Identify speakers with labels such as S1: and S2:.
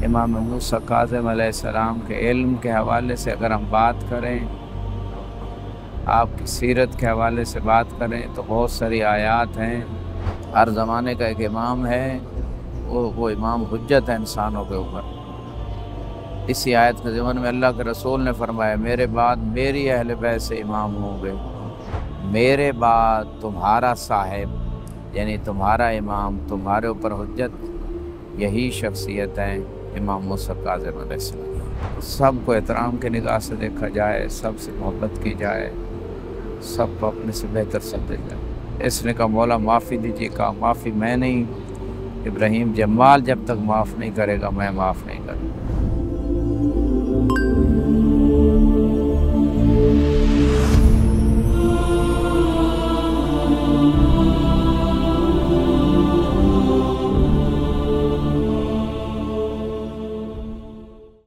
S1: इमाम मूसा काज़िम अलैहिस्सलाम के इल्म के हवाले से अगर हम बात करें, आपकी सीरत के हवाले से बात करें तो बहुत सारी आयात हैं। हर ज़माने का एक इमाम है, वो इमाम हुज्जत है इंसानों के ऊपर। इसी आयत के ज़मन में अल्लाह के रसूल ने फरमाया, मेरे बाद मेरी अहले बैत से इमाम होंगे, मेरे बाद तुम्हारा साहिब यानी तुम्हारा इमाम, तुम्हारे ऊपर हुज्जत, यही शख्सियत हैं इमाम मूसा काज़िम अलैहिस्सलाम। सबको एहतराम की निगाह से देखा जाए, सबसे मोहब्बत की जाए, सबको अपने से बेहतर समझा जाए। इसने कहा मौला माफ़ी दीजिए, कहा माफ़ी मैं नहीं, इब्राहीम जमाल जब तक माफ़ नहीं करेगा मैं माफ़ नहीं करूँगा।